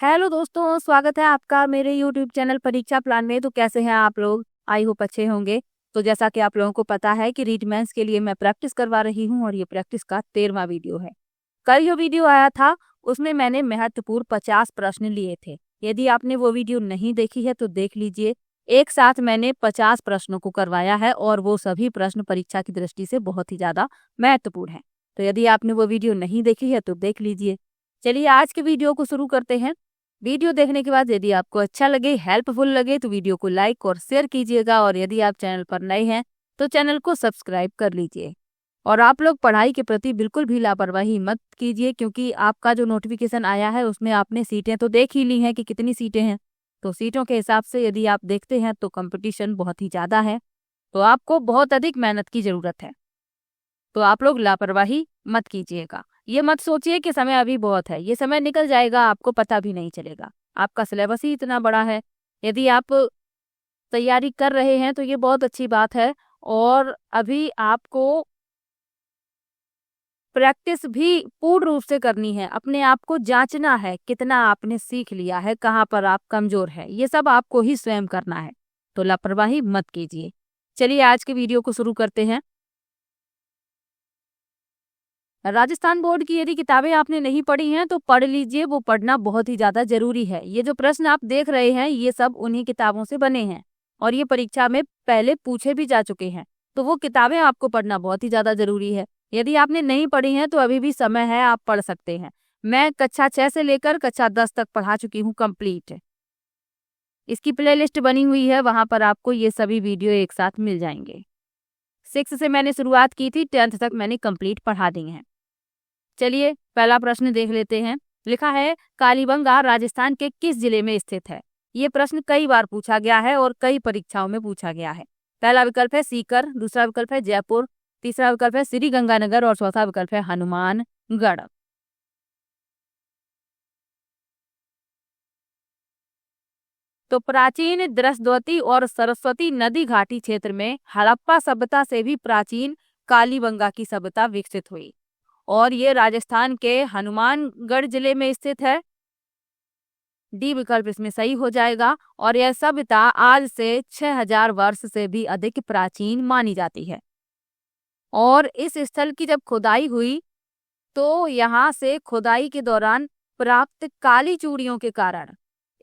Hello दोस्तों, स्वागत है आपका मेरे यूट्यूब चैनल परीक्षा प्लान में। तो कैसे हैं आप लोग? आई होप अच्छे होंगे। तो जैसा कि आप लोगों को पता है कि रीड मेंस के लिए मैं प्रैक्टिस करवा रही हूं और ये प्रैक्टिस का 13वां वीडियो है। कल जो वीडियो आया था उसमें मैंने महत्वपूर्ण 50 प्रश्न लिए थे। यदि आपने वो वीडियो नहीं देखी है तो देख लीजिए। एक साथ मैंने 50 प्रश्नों को करवाया है और वो सभी प्रश्न परीक्षा की दृष्टि से बहुत ही ज्यादा महत्वपूर्ण है। तो यदि आपने वो वीडियो नहीं देखी है तो देख लीजिए। चलिए आज के वीडियो को शुरू करते हैं। वीडियो देखने के बाद यदि आपको अच्छा लगे, हेल्पफुल लगे तो वीडियो को लाइक और शेयर कीजिएगा और यदि आप चैनल पर नए हैं तो चैनल को सब्सक्राइब कर लीजिए। और आप लोग पढ़ाई के प्रति बिल्कुल भी लापरवाही मत कीजिए, क्योंकि आपका जो नोटिफिकेशन आया है उसमें आपने सीटें तो देख ही ली हैं कि कितनी सीटें हैं। तो सीटों के हिसाब से यदि आप देखते हैं तो कंपटीशन बहुत ही ज़्यादा है, तो आपको बहुत अधिक मेहनत की ज़रूरत है। तो आप लोग लापरवाही मत कीजिएगा। ये मत सोचिए कि समय अभी बहुत है, ये समय निकल जाएगा, आपको पता भी नहीं चलेगा। आपका सिलेबस ही इतना बड़ा है। यदि आप तैयारी कर रहे हैं तो ये बहुत अच्छी बात है। और अभी आपको प्रैक्टिस भी पूर्ण रूप से करनी है। अपने आप को जांचना है, कितना आपने सीख लिया है, कहाँ पर आप कमजोर है, ये सब आपको ही स्वयं करना है। तो लापरवाही मत कीजिए। चलिए आज के वीडियो को शुरू करते हैं। राजस्थान बोर्ड की यदि किताबें आपने नहीं पढ़ी हैं तो पढ़ लीजिए, वो पढ़ना बहुत ही ज्यादा जरूरी है। ये जो प्रश्न आप देख रहे हैं ये सब उन्हीं किताबों से बने हैं और ये परीक्षा में पहले पूछे भी जा चुके हैं। तो वो किताबें आपको पढ़ना बहुत ही ज्यादा जरूरी है। यदि आपने नहीं पढ़ी हैं तो अभी भी समय है, आप पढ़ सकते हैं। मैं कक्षा 6 से लेकर कक्षा 10 तक पढ़ा चुकी हूँ कंप्लीट। इसकी प्लेलिस्ट बनी हुई है, वहां पर आपको ये सभी वीडियो एक साथ मिल जाएंगे। 6 से मैंने शुरुआत की थी, 10th तक मैंने कंप्लीट पढ़ा दी है। चलिए पहला प्रश्न देख लेते हैं। लिखा है कालीबंगा राजस्थान के किस जिले में स्थित है? ये प्रश्न कई बार पूछा गया है और कई परीक्षाओं में पूछा गया है। पहला विकल्प है सीकर, दूसरा विकल्प है जयपुर, तीसरा विकल्प है श्री गंगानगर और चौथा विकल्प है हनुमानगढ़। तो प्राचीन दृश्यवती और सरस्वती नदी घाटी क्षेत्र में हड़प्पा सभ्यता से भी प्राचीन कालीबंगा की सभ्यता विकसित हुई और ये राजस्थान के हनुमानगढ़ जिले में स्थित है। डी विकल्प इसमें सही हो जाएगा। और यह सभ्यता आज से 6000 वर्ष से भी अधिक प्राचीन मानी जाती है। और इस स्थल की जब खुदाई हुई तो यहाँ से खुदाई के दौरान प्राप्त काली चूड़ियों के कारण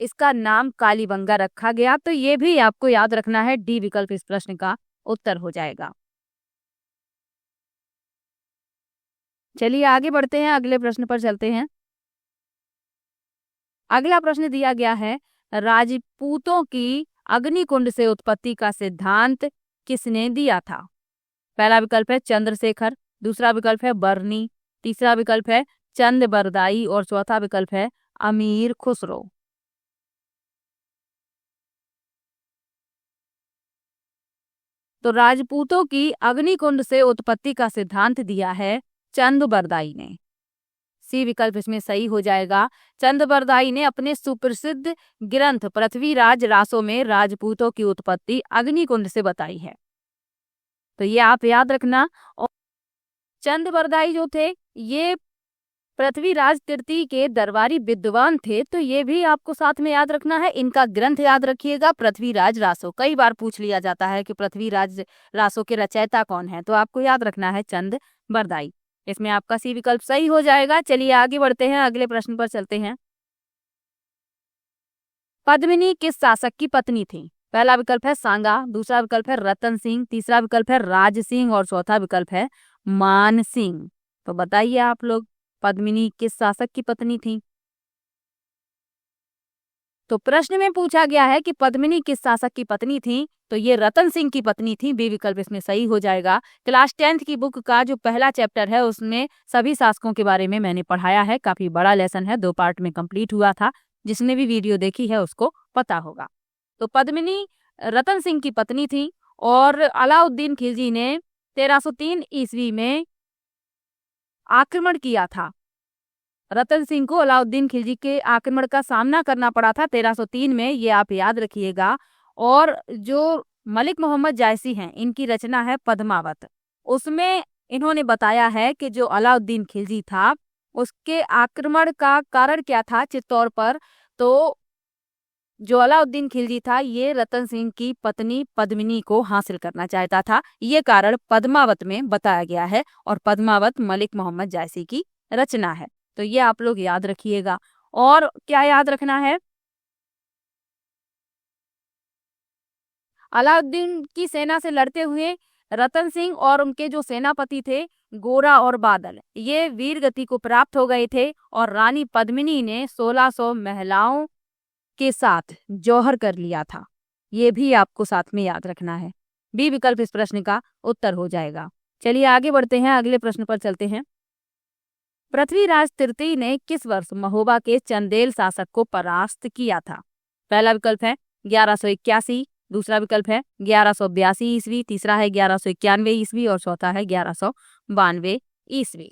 इसका नाम कालीबंगा रखा गया। तो ये भी आपको याद रखना है, डी विकल्प इस प्रश्न का उत्तर हो जाएगा। चलिए आगे बढ़ते हैं, अगले प्रश्न पर चलते हैं। अगला प्रश्न दिया गया है राजपूतों की अग्निकुंड से उत्पत्ति का सिद्धांत किसने दिया था? पहला विकल्प है चंद्रशेखर, दूसरा विकल्प है बर्नी, तीसरा विकल्प है चंद बरदाई और चौथा विकल्प है अमीर खुसरो। तो राजपूतों की अग्निकुंड से उत्पत्ति का सिद्धांत दिया है चंद बरदाई ने। सी विकल्प इसमें सही हो जाएगा। चंद बरदाई ने अपने सुप्रसिद्ध ग्रंथ पृथ्वीराज रासो में राजपूतों की उत्पत्ति अग्निकुंड से बताई है। तो ये आप याद रखना। और चंद बरदाई जो थे ये पृथ्वीराज तृतीय के दरबारी विद्वान थे, तो ये भी आपको साथ में याद रखना है। इनका ग्रंथ याद रखिएगा पृथ्वीराज रासो। कई बार पूछ लिया जाता है कि पृथ्वीराज रासो के रचयिता कौन है, तो आपको याद रखना है चंद बरदाई। इसमें आपका सी विकल्प सही हो जाएगा। चलिए आगे बढ़ते हैं, अगले प्रश्न पर चलते हैं। पद्मिनी किस शासक की पत्नी थी? पहला विकल्प है सांगा, दूसरा विकल्प है रतन सिंह, तीसरा विकल्प है राज सिंह और चौथा विकल्प है मान सिंह। तो बताइए आप लोग, पद्मिनी किस शासक की पत्नी थी? तो प्रश्न में पूछा गया है कि पद्मिनी किस शासक की पत्नी थी, तो ये रतन सिंह की पत्नी थी। बी विकल्प इसमें सही हो जाएगा। क्लास 10th की बुक का जो पहला चैप्टर है उसमें सभी शासकों के बारे में मैंने पढ़ाया है। काफी बड़ा लेसन है, 2 पार्ट में कंप्लीट हुआ था। जिसने भी वीडियो देखी है उसको पता होगा। तो पद्मिनी रतन सिंह की पत्नी थी और अलाउद्दीन खिलजी ने 1303 ईस्वी में आक्रमण किया था। रतन सिंह को अलाउद्दीन खिलजी के आक्रमण का सामना करना पड़ा था 1303 में, ये आप याद रखिएगा। और जो मलिक मोहम्मद जायसी हैं, इनकी रचना है पद्मावत। उसमें इन्होंने बताया है कि जो अलाउद्दीन खिलजी था उसके आक्रमण का कारण क्या था चित्तौड़ पर, तो जो अलाउद्दीन खिलजी था ये रतन सिंह की पत्नी पद्मिनी को हासिल करना चाहता था। ये कारण पद्मावत में बताया गया है और पद्मावत मलिक मोहम्मद जायसी की रचना है। तो ये आप लोग याद रखिएगा। और क्या याद रखना है, अलाउद्दीन की सेना से लड़ते हुए रतन सिंह और उनके जो सेनापति थे गोरा और बादल, ये वीर गति को प्राप्त हो गए थे और रानी पद्मिनी ने 1600 महिलाओं के साथ जौहर कर लिया था। ये भी आपको साथ में याद रखना है। बी विकल्प इस प्रश्न का उत्तर हो जाएगा। चलिए आगे बढ़ते हैं, अगले प्रश्न पर चलते हैं। पृथ्वीराज तृतीय ने किस वर्ष महोबा के चंदेल शासक को परास्त किया था? पहला विकल्प है 1181, दूसरा विकल्प है 1182 ईस्वी, तीसरा है 1191 ईस्वी और चौथा है 1192 ईस्वी।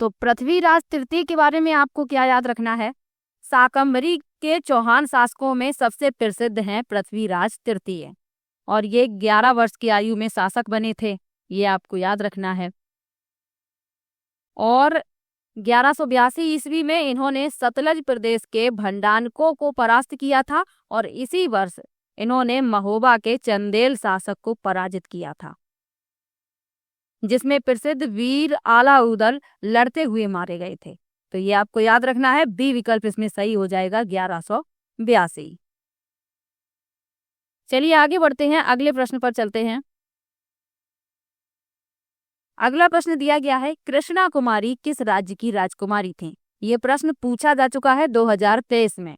तो पृथ्वीराज तृतीय के बारे में आपको क्या याद रखना है? शाकंभरी के चौहान शासकों में सबसे प्रसिद्ध हैं पृथ्वीराज तृतीय और ये 11 वर्ष की आयु में शासक बने थे। ये आपको याद रखना है। और 1182 ईस्वी में इन्होंने सतलज प्रदेश के भंडानकों को परास्त किया था और इसी वर्ष इन्होंने महोबा के चंदेल शासक को पराजित किया था, जिसमें प्रसिद्ध वीर आलाउदल लड़ते हुए मारे गए थे। तो ये आपको याद रखना है। बी विकल्प इसमें सही हो जाएगा 1182। चलिए आगे बढ़ते हैं, अगले प्रश्न पर चलते हैं। अगला प्रश्न दिया गया है, कृष्णा कुमारी किस राज्य की राजकुमारी थी? ये प्रश्न पूछा जा चुका है 2023 में।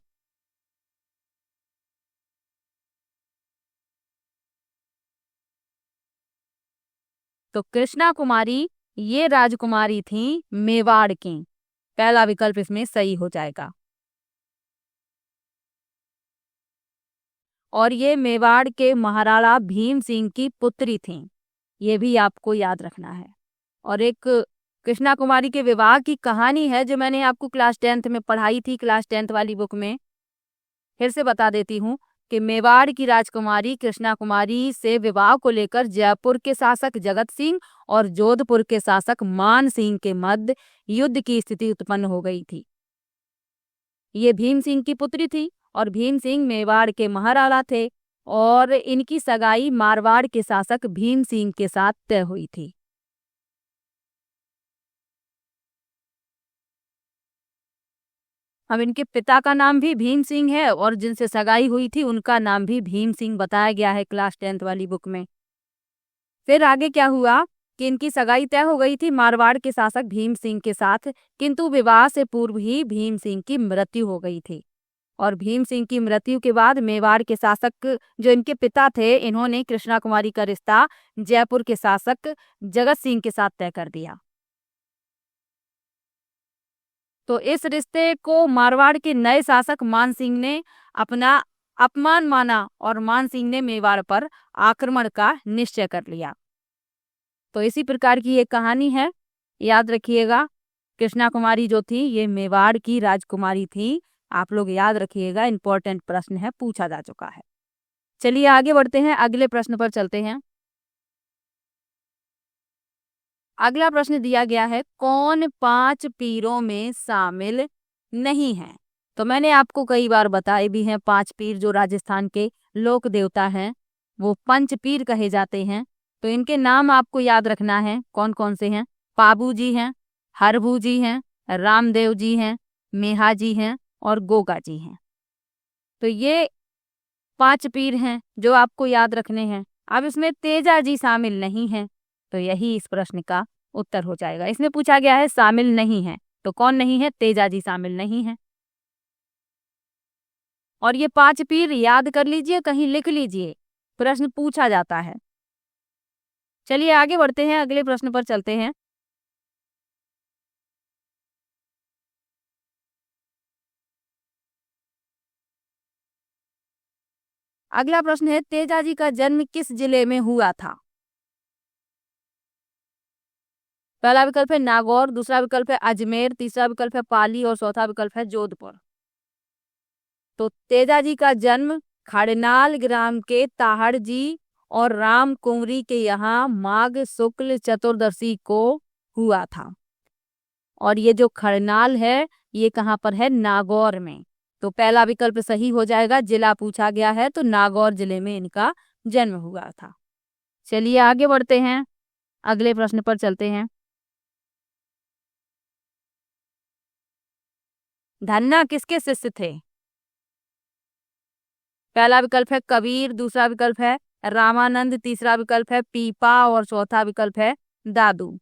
तो कृष्णा कुमारी ये राजकुमारी थी मेवाड़ की। पहला विकल्प इसमें सही हो जाएगा। और ये मेवाड़ के महाराणा भीम सिंह की पुत्री थी। ये भी आपको याद रखना है। और एक कृष्णा कुमारी के विवाह की कहानी है जो मैंने आपको क्लास 10th में पढ़ाई थी, क्लास 10th वाली बुक में। फिर से बता देती हूँ कि मेवाड़ की राजकुमारी कृष्णा कुमारी से विवाह को लेकर जयपुर के शासक जगत सिंह और जोधपुर के शासक मान सिंह के मध्य युद्ध की स्थिति उत्पन्न हो गई थी। ये भीम सिंह की पुत्री थी और भीम सिंह मेवाड़ के महाराणा थे और इनकी सगाई मारवाड़ के शासक भीम सिंह के साथ तय हुई थी। अब इनके पिता का नाम भी भीम सिंह है और जिनसे सगाई हुई थी उनका नाम भी भीम सिंह बताया गया है क्लास 10th वाली बुक में। फिर आगे क्या हुआ कि इनकी सगाई तय हो गई थी मारवाड़ के शासक भीम सिंह के साथ, किंतु विवाह से पूर्व ही भीम सिंह की मृत्यु हो गई थी। और भीम सिंह की मृत्यु के बाद मेवाड़ के शासक जो इनके पिता थे, इन्होंने कृष्णा कुमारी का रिश्ता जयपुर के शासक जगत सिंह के साथ तय कर दिया। तो इस रिश्ते को मारवाड़ के नए शासक मान सिंह ने अपना अपमान माना और मान सिंह ने मेवाड़ पर आक्रमण का निश्चय कर लिया। तो इसी प्रकार की एक कहानी है, याद रखिएगा। कृष्णा कुमारी जो थी ये मेवाड़ की राजकुमारी थी। आप लोग याद रखिएगा, इंपॉर्टेंट प्रश्न है, पूछा जा चुका है। चलिए आगे बढ़ते हैं, अगले प्रश्न पर चलते हैं। अगला प्रश्न दिया गया है, कौन 5 पीरों में शामिल नहीं है? तो मैंने आपको कई बार बताए भी हैं 5 पीर जो राजस्थान के लोक देवता हैं वो पंच पीर कहे जाते हैं। तो इनके नाम आपको याद रखना है, कौन कौन से हैं। पाबू जी हैं, हरभू जी हैं, रामदेव जी हैं, मेहा जी हैं और गोगा जी हैं। तो ये 5 पीर हैं जो आपको याद रखने हैं। अब इसमें तेजा जी शामिल नहीं है, तो यही इस प्रश्न का उत्तर हो जाएगा। इसमें पूछा गया है शामिल नहीं है, तो कौन नहीं है? तेजा जी शामिल नहीं है। और ये 5 पीर याद कर लीजिए, कहीं लिख लीजिए, प्रश्न पूछा जाता है। चलिए आगे बढ़ते हैं, अगले प्रश्न पर चलते हैं। अगला प्रश्न है, तेजा जी का जन्म किस जिले में हुआ था? पहला विकल्प है नागौर, दूसरा विकल्प है अजमेर, तीसरा विकल्प है पाली और चौथा विकल्प है जोधपुर। तो तेजाजी का जन्म खड़नाल ग्राम के ताहड़ जी और राम कुंवरी के यहाँ माघ शुक्ल चतुर्दशी को हुआ था। और ये जो खड़नाल है ये कहाँ पर है? नागौर में। तो पहला विकल्प सही हो जाएगा। जिला पूछा गया है तो नागौर जिले में इनका जन्म हुआ था। चलिए आगे बढ़ते हैं, अगले प्रश्न पर चलते हैं। धन्ना किसके शिष्य थे? पहला विकल्प है कबीर, दूसरा विकल्प है रामानंद, तीसरा विकल्प है पीपा और चौथा विकल्प है दादू।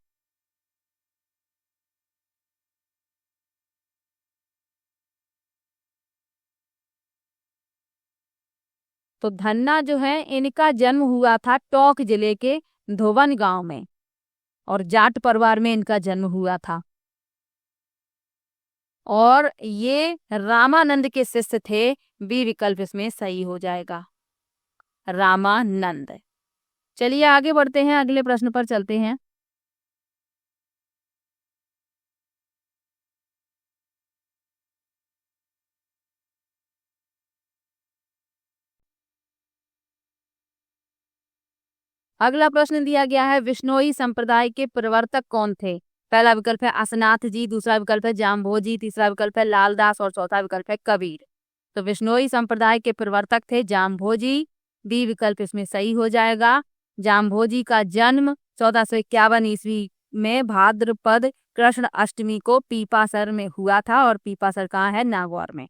तो धन्ना जो है इनका जन्म हुआ था टोंक जिले के धोवन गांव में और जाट परिवार में इनका जन्म हुआ था। और ये रामानंद के शिष्य थे। बी विकल्प इसमें सही हो जाएगा, रामानंद। चलिए आगे बढ़ते हैं, अगले प्रश्न पर चलते हैं। अगला प्रश्न दिया गया है विश्नोई संप्रदाय के प्रवर्तक कौन थे? पहला विकल्प है असनाथ जी, दूसरा विकल्प है जाम्भोजी, तीसरा विकल्प है लालदास और चौथा विकल्प है कबीर। तो विश्नोई संप्रदाय के प्रवर्तक थे जाम्भोजी। बी विकल्प इसमें सही हो जाएगा। जाम्भोजी का जन्म 1451 ईस्वी में भाद्रपद कृष्ण अष्टमी को पीपासर में हुआ था और पीपासर कहाँ है? नागौर में।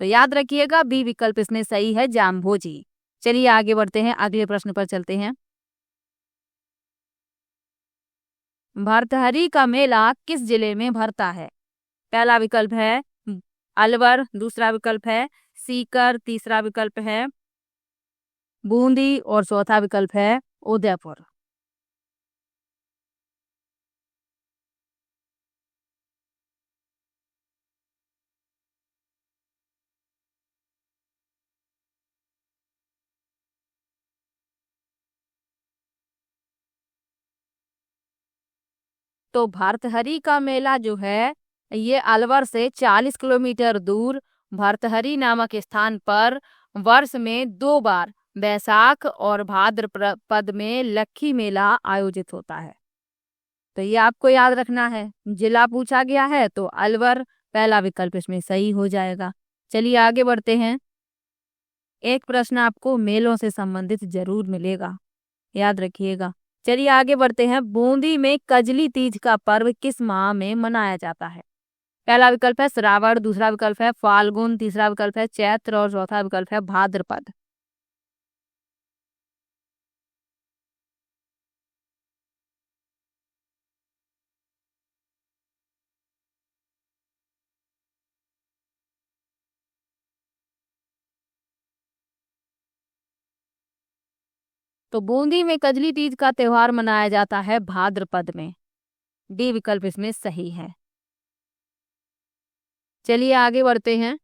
तो याद रखिएगा बी विकल्प इसमें सही है, जाम्भोजी। चलिए आगे बढ़ते हैं, अगले प्रश्न पर चलते हैं। भर्तहरी का मेला किस जिले में भरता है? पहला विकल्प है अलवर, दूसरा विकल्प है सीकर, तीसरा विकल्प है बूंदी और चौथा विकल्प है उदयपुर। तो भर्तहरी का मेला जो है ये अलवर से 40 किलोमीटर दूर भर्तहरी नामक स्थान पर वर्ष में 2 बार बैसाख और भाद्रपद में लक्खी मेला आयोजित होता है। तो ये आपको याद रखना है। जिला पूछा गया है तो अलवर पहला विकल्प इसमें सही हो जाएगा। चलिए आगे बढ़ते हैं। एक प्रश्न आपको मेलों से संबंधित जरूर मिलेगा, याद रखिएगा। चलिए आगे बढ़ते हैं। बूंदी में कजली तीज का पर्व किस माह में मनाया जाता है? पहला विकल्प है श्रावण, दूसरा विकल्प है फाल्गुन, तीसरा विकल्प है चैत्र और चौथा विकल्प है भाद्रपद। तो बूंदी में कजली तीज का त्योहार मनाया जाता है भाद्रपद में। डी विकल्प इसमें सही है। चलिए आगे बढ़ते हैं।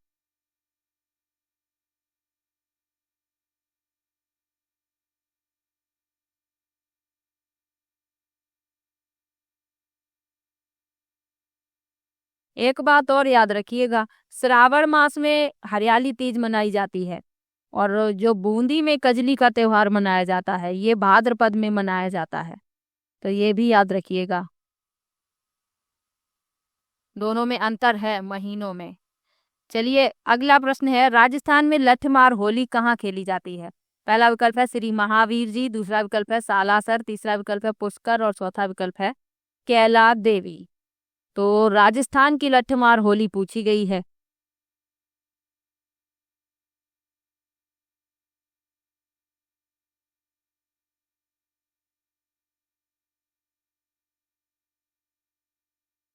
एक बात और याद रखिएगा, श्रावण मास में हरियाली तीज मनाई जाती है और जो बूंदी में कजली का त्योहार मनाया जाता है ये भाद्रपद में मनाया जाता है। तो ये भी याद रखिएगा, दोनों में अंतर है महीनों में। चलिए अगला प्रश्न है राजस्थान में लठमार होली कहाँ खेली जाती है? पहला विकल्प है श्री महावीर जी, दूसरा विकल्प है सालासर, तीसरा विकल्प है पुष्कर और चौथा विकल्प है कैला देवी। तो राजस्थान की लठमार होली पूछी गई है।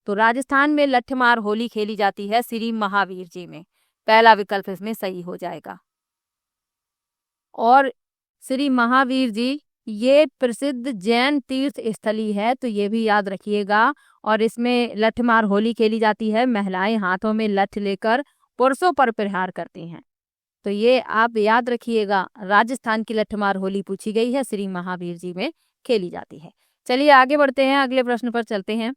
तो राजस्थान में लठमार होली खेली जाती है श्री महावीर जी में। पहला विकल्प इसमें सही हो जाएगा। और श्री महावीर जी ये प्रसिद्ध जैन तीर्थ स्थली है, तो ये भी याद रखिएगा। और इसमें लठमार होली खेली जाती है, महिलाएं हाथों में लठ लेकर पुरुषों पर प्रहार करती हैं। तो ये आप याद रखिएगा, राजस्थान की लठमार होली पूछी गई है, श्री महावीर जी में खेली जाती है। चलिए आगे बढ़ते हैं, अगले प्रश्न पर चलते हैं।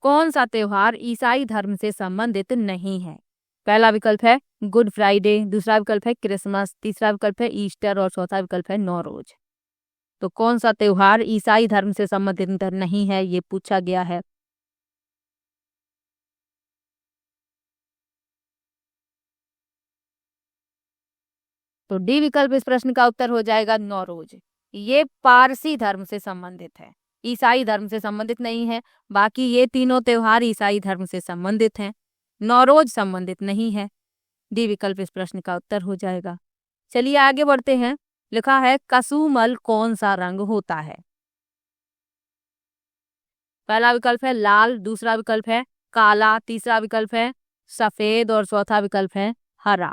कौन सा त्योहार ईसाई धर्म से संबंधित नहीं है? पहला विकल्प है गुड फ्राइडे, दूसरा विकल्प है क्रिसमस, तीसरा विकल्प है ईस्टर और चौथा विकल्प है नौरोज। तो कौन सा त्योहार ईसाई धर्म से संबंधित नहीं है, ये पूछा गया है। तो डी विकल्प इस प्रश्न का उत्तर हो जाएगा नौरोज। ये पारसी धर्म से संबंधित है, ईसाई धर्म से संबंधित नहीं है। बाकी ये तीनों त्योहार ईसाई धर्म से संबंधित हैं, नौरोज संबंधित नहीं है। डी विकल्प इस प्रश्न का उत्तर हो जाएगा। चलिए आगे बढ़ते हैं। लिखा है कसुमल कौन सा रंग होता है? पहला विकल्प है लाल, दूसरा विकल्प है काला, तीसरा विकल्प है सफेद और चौथा विकल्प है हरा।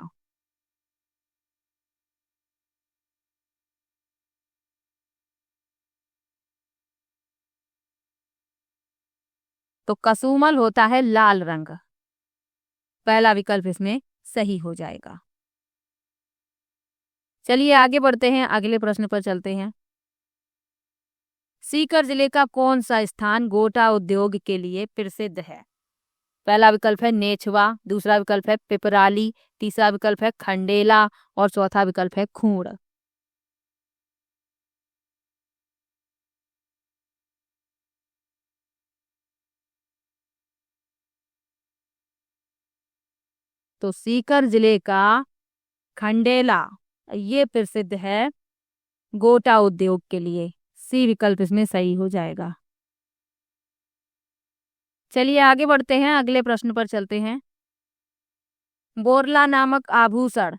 तो कसुमल होता है लाल रंग, पहला विकल्प इसमें सही हो जाएगा। चलिए आगे बढ़ते हैं, अगले प्रश्न पर चलते हैं। सीकर जिले का कौन सा स्थान गोटा उद्योग के लिए प्रसिद्ध है? पहला विकल्प है नेछवा, दूसरा विकल्प है पिपराली, तीसरा विकल्प है खंडेला और चौथा विकल्प है खूंड। तो सीकर जिले का खंडेला ये प्रसिद्ध है गोटा उद्योग के लिए। सी विकल्प इसमें सही हो जाएगा। चलिए आगे बढ़ते हैं, अगले प्रश्न पर चलते हैं। बोरला नामक आभूषण,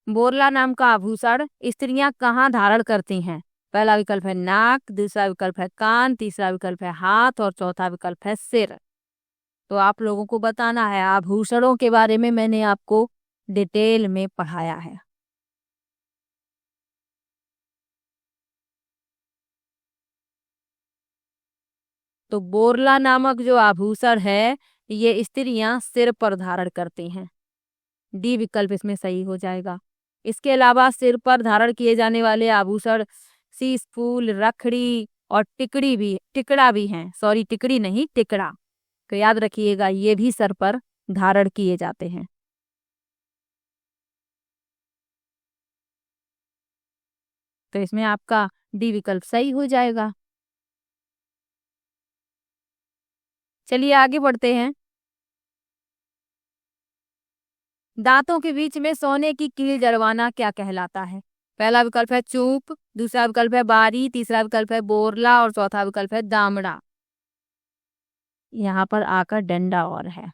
बोरला नाम का आभूषण स्त्रियां कहाँ धारण करती हैं? पहला विकल्प है नाक, दूसरा विकल्प है कान, तीसरा विकल्प है हाथ और चौथा विकल्प है सिर। तो आप लोगों को बताना है, आभूषणों के बारे में मैंने आपको डिटेल में पढ़ाया है। तो बोरला नामक जो आभूषण है ये स्त्रियां सिर पर धारण करती हैं। डी विकल्प इसमें सही हो जाएगा। इसके अलावा सिर पर धारण किए जाने वाले आभूषण शीश फूल, रखड़ी और टिकड़ा भी हैं। सॉरी, टिकड़ी नहीं, टिकड़ा। तो याद रखिएगा, ये भी सर पर धारण किए जाते हैं। तो इसमें आपका डी विकल्प सही हो जाएगा। चलिए आगे बढ़ते हैं। दांतों के बीच में सोने की कील जड़वाना क्या कहलाता है? पहला विकल्प है चूप, दूसरा विकल्प है बारी, तीसरा विकल्प है बोरला और चौथा विकल्प है दामड़ा। यहाँ पर आकर डंडा और है।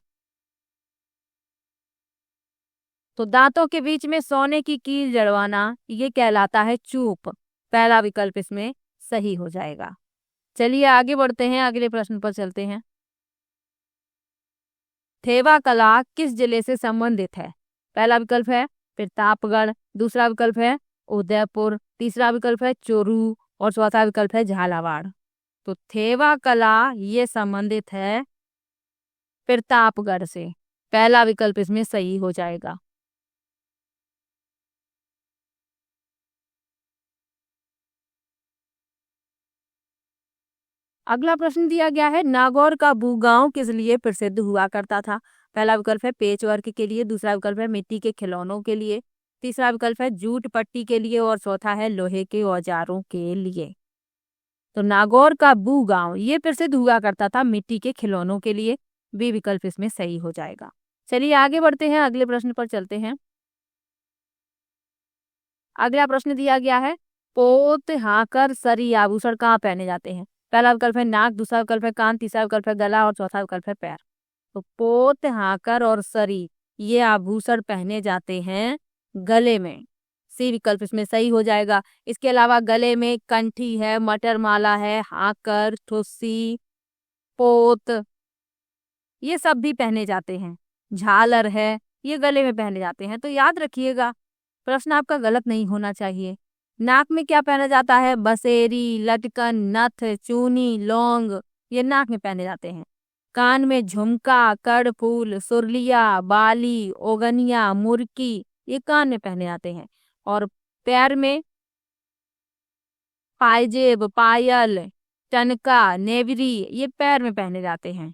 तो दांतों के बीच में सोने की कील जड़वाना ये कहलाता है चूप। पहला विकल्प इसमें सही हो जाएगा। चलिए आगे बढ़ते हैं, अगले प्रश्न पर चलते हैं। थेवा कला किस जिले से संबंधित है? पहला विकल्प है प्रतापगढ़, दूसरा विकल्प है उदयपुर, तीसरा विकल्प है चोरू और चौथा विकल्प है झालावाड़। तो थेवा कला ये संबंधित है प्रतापगढ़ से। पहला विकल्प इसमें सही हो जाएगा। अगला प्रश्न दिया गया है, नागौर का बूगांव किस लिए प्रसिद्ध हुआ करता था? पहला विकल्प है पेच वर्क के लिए, दूसरा विकल्प है मिट्टी के खिलौनों के लिए, तीसरा विकल्प है जूट पट्टी के लिए और चौथा है लोहे के औजारों के लिए। तो नागौर का बूगांव ये प्रसिद्ध हुआ करता था मिट्टी के खिलौनों के लिए। बी विकल्प इसमें सही हो जाएगा। चलिए आगे बढ़ते हैं, अगले प्रश्न पर चलते हैं। अगला प्रश्न दिया गया है, पोत हाकर सरी आभूषण कहाँ पहने जाते हैं? पहला विकल्प है नाक, दूसरा विकल्प है कान, तीसरा विकल्प है गला और चौथा विकल्प है पैर। तो पोत हाकर और सरी ये आभूषण पहने जाते हैं गले में। सी विकल्प इसमें सही हो जाएगा। इसके अलावा गले में कंठी है, मटर माला है, हाकर, ठुस्सी, पोत ये सब भी पहने जाते हैं। झालर है, ये गले में पहने जाते हैं। तो याद रखिएगा, प्रश्न आपका गलत नहीं होना चाहिए। नाक में क्या पहना जाता है? बसेरी, लटकन, नथ, चूनी, लौंग ये नाक में पहने जाते हैं। कान में झुमका, कर्णफूल, सुरलिया, बाली, ओगनिया, मुर्की ये कान में पहने जाते हैं। और पैर में पायजेब, पायल, टनका, नेवरी ये पैर में पहने जाते हैं।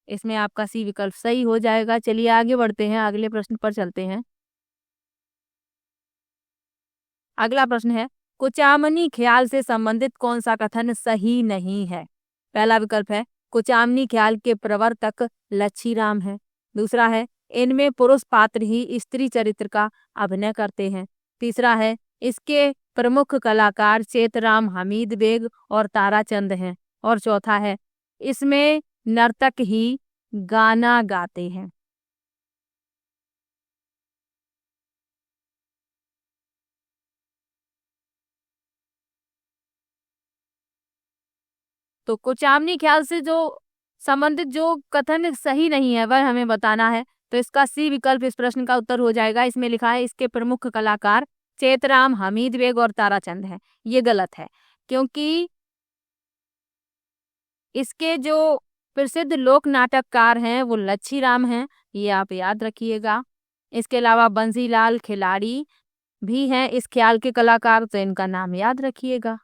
इसमें आपका सी विकल्प सही हो जाएगा। चलिए आगे बढ़ते हैं, अगले प्रश्न पर चलते हैं। अगला प्रश्न है, कुचामनी ख्याल से संबंधित कौन सा कथन सही नहीं है? पहला विकल्प है कुचामनी ख्याल के प्रवर्तक लच्छीराम है। दूसरा है इनमें पुरुष पात्र ही स्त्री चरित्र का अभिनय करते हैं। तीसरा है इसके प्रमुख कलाकार चेतराम हमीद बेग और ताराचंद हैं। और चौथा है इसमें नर्तक ही गाना गाते हैं। तो कुचामनी ख्याल से जो संबंधित जो कथन सही नहीं है वह हमें बताना है। तो इसका सी विकल्प इस प्रश्न का उत्तर हो जाएगा। इसमें लिखा है इसके प्रमुख कलाकार चेतराम हमीद बेग और ताराचंद हैं। ये गलत है, क्योंकि इसके जो प्रसिद्ध लोक नाटककार हैं वो लच्छीराम हैं, ये आप याद रखिएगा। इसके अलावा बंसीलाल खिलाड़ी भी हैं इस ख्याल के कलाकार, तो इनका नाम याद रखिएगा।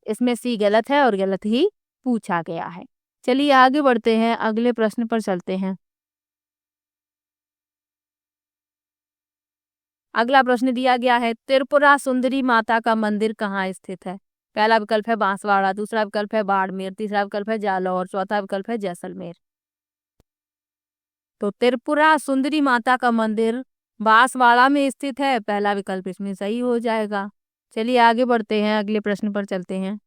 इसमें सी गलत है और गलत ही पूछा गया है। चलिए आगे बढ़ते हैं, अगले प्रश्न पर चलते हैं। अगला प्रश्न दिया गया है, त्रिपुरा सुंदरी माता का मंदिर कहाँ स्थित है? पहला विकल्प है बांसवाड़ा, दूसरा विकल्प है बाड़मेर, तीसरा विकल्प है जालौर, चौथा विकल्प है जैसलमेर। तो त्रिपुरा सुंदरी माता का मंदिर बांसवाड़ा में स्थित है, पहला विकल्प इसमें सही हो जाएगा। चलिए आगे बढ़ते हैं, अगले प्रश्न पर चलते हैं।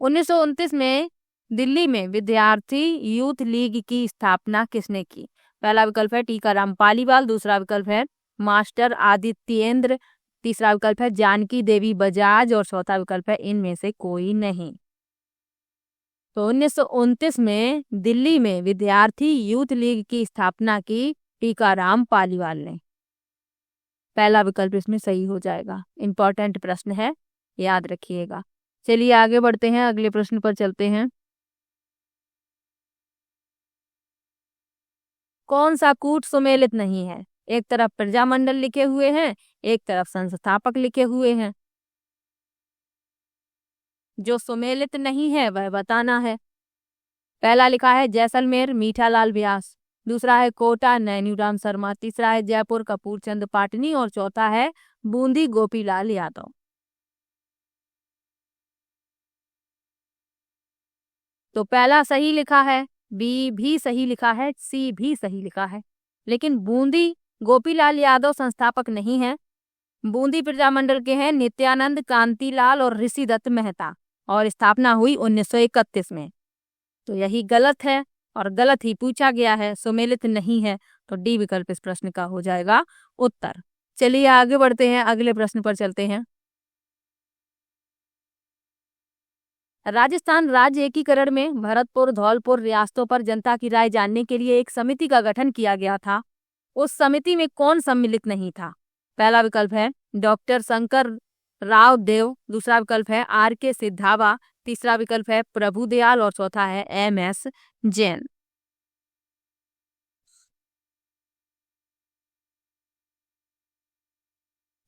1929 में दिल्ली में विद्यार्थी यूथ लीग की स्थापना किसने की? पहला विकल्प है टीकाराम पालीवाल, दूसरा विकल्प है मास्टर आदित्येंद्र, तीसरा विकल्प है जानकी देवी बजाज और चौथा विकल्प है इनमें से कोई नहीं। तो 1929 में दिल्ली में विद्यार्थी यूथ लीग की स्थापना की टीकाराम पालीवाल ने। पहला विकल्प इसमें सही हो जाएगा। इंपॉर्टेंट प्रश्न है, याद रखिएगा। चलिए आगे बढ़ते हैं, अगले प्रश्न पर चलते हैं। कौन सा कूट सुमेलित नहीं है? एक तरफ प्रजामंडल लिखे हुए हैं, एक तरफ संस्थापक लिखे हुए हैं। जो सुमेलित नहीं है वह बताना है। पहला लिखा है जैसलमेर मीठालाल व्यास, दूसरा है कोटा नैनीराम शर्मा, तीसरा है जयपुर कपूरचंद पाटनी और चौथा है बूंदी गोपीलाल यादव। तो पहला सही लिखा है, बी भी सही लिखा है, सी भी सही लिखा है, लेकिन बूंदी गोपीलाल यादव संस्थापक नहीं है। बूंदी प्रजामंडल के हैं नित्यानंद कांतिलाल और ऋषि दत्त मेहता और स्थापना हुई 1931 में। तो यही गलत है और गलत ही पूछा गया है, सुमेलित नहीं है। तो डी विकल्प इस प्रश्न का हो जाएगा उत्तर। चलिए आगे बढ़ते हैं, अगले प्रश्न पर चलते हैं। राजस्थान राज्य एकीकरण में भरतपुर धौलपुर रियासतों पर जनता की राय जानने के लिए एक समिति का गठन किया गया था। उस समिति में कौन सम्मिलित नहीं था? पहला विकल्प है डॉक्टर शंकर राव देव, दूसरा विकल्प है आर के सिद्धावा, तीसरा विकल्प है प्रभुदयाल और चौथा है एम एस जैन।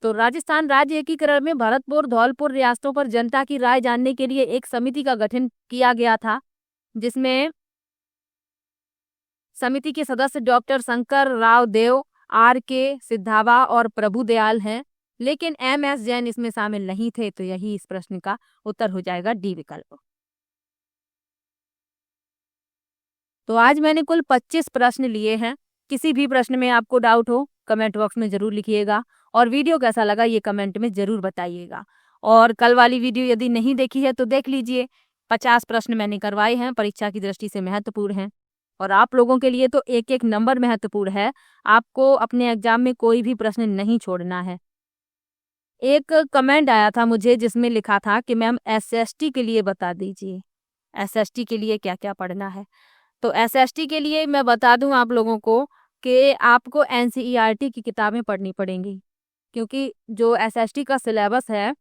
तो राजस्थान राज्य एकीकरण में भरतपुर धौलपुर रियासतों पर जनता की राय जानने के लिए एक समिति का गठन किया गया था, जिसमें समिति के सदस्य doctor Shankar Rao Dev, R K Siddhava और प्रभुदयाल हैं, लेकिन एम एस जैन इसमें शामिल नहीं थे। तो यही इस प्रश्न का उत्तर हो जाएगा डी विकल्प। तो आज मैंने कुल 25 प्रश्न लिए हैं। किसी भी प्रश्न में आपको डाउट हो कमेंट बॉक्स में जरूर लिखिएगा और वीडियो कैसा लगा ये कमेंट में जरूर बताइएगा। और कल वाली वीडियो यदि नहीं देखी है तो देख लीजिए, 50 प्रश्न मैंने करवाए हैं, परीक्षा की दृष्टि से महत्वपूर्ण हैं और आप लोगों के लिए तो एक एक नंबर महत्वपूर्ण है। आपको अपने एग्जाम में कोई भी प्रश्न नहीं छोड़ना है। एक कमेंट आया था मुझे जिसमें लिखा था कि मैम एसएसटी के लिए बता दीजिए, एसएसटी के लिए क्या क्या पढ़ना है। तो एसएसटी के लिए मैं बता दूं आप लोगों को कि आपको एनसीईआरटी की किताबें पढ़नी पड़ेंगी, क्योंकि जो एसएसटी का सिलेबस है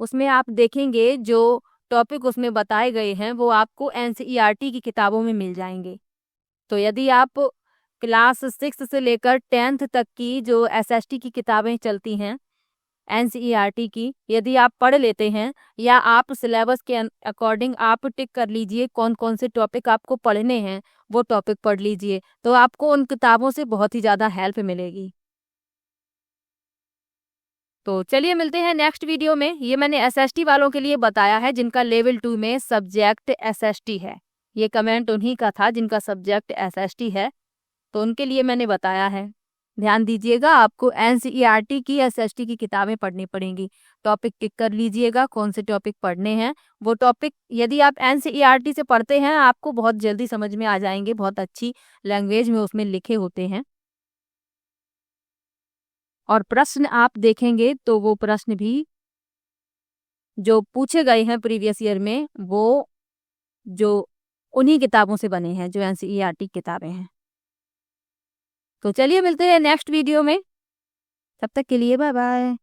उसमें आप देखेंगे जो टॉपिक उसमें बताए गए हैं वो आपको एनसीईआरटी की किताबों में मिल जाएंगे। तो यदि आप क्लास 6 से लेकर 10th तक की जो एसएसटी की किताबें चलती हैं एनसीईआरटी की यदि आप पढ़ लेते हैं या आप सिलेबस के अकॉर्डिंग आप टिक कर लीजिए कौन कौन से टॉपिक आपको पढ़ने हैं, वो टॉपिक पढ़ लीजिए, तो आपको उन किताबों से बहुत ही ज़्यादा हेल्प मिलेगी। तो चलिए मिलते हैं नेक्स्ट वीडियो में। ये मैंने एसएसटी वालों के लिए बताया है जिनका लेवल 2 में सब्जेक्ट एसएसटी है। ये कमेंट उन्हीं का था जिनका सब्जेक्ट एसएसटी है, तो उनके लिए मैंने बताया है। ध्यान दीजिएगा, आपको एनसीईआरटी की एसएसटी की किताबें पढ़नी पड़ेंगी। टॉपिक टिक कर लीजिएगा कौन से टॉपिक पढ़ने हैं। वो टॉपिक यदि आप एनसीईआरटी से पढ़ते हैं आपको बहुत जल्दी समझ में आ जाएंगे, बहुत अच्छी लैंग्वेज में उसमें लिखे होते हैं। और प्रश्न आप देखेंगे तो वो प्रश्न भी जो पूछे गए हैं प्रीवियस ईयर में वो जो उन्हीं किताबों से बने हैं जो एनसीईआरटी किताबें हैं। तो चलिए मिलते हैं नेक्स्ट वीडियो में, तब तक के लिए बाय बाय।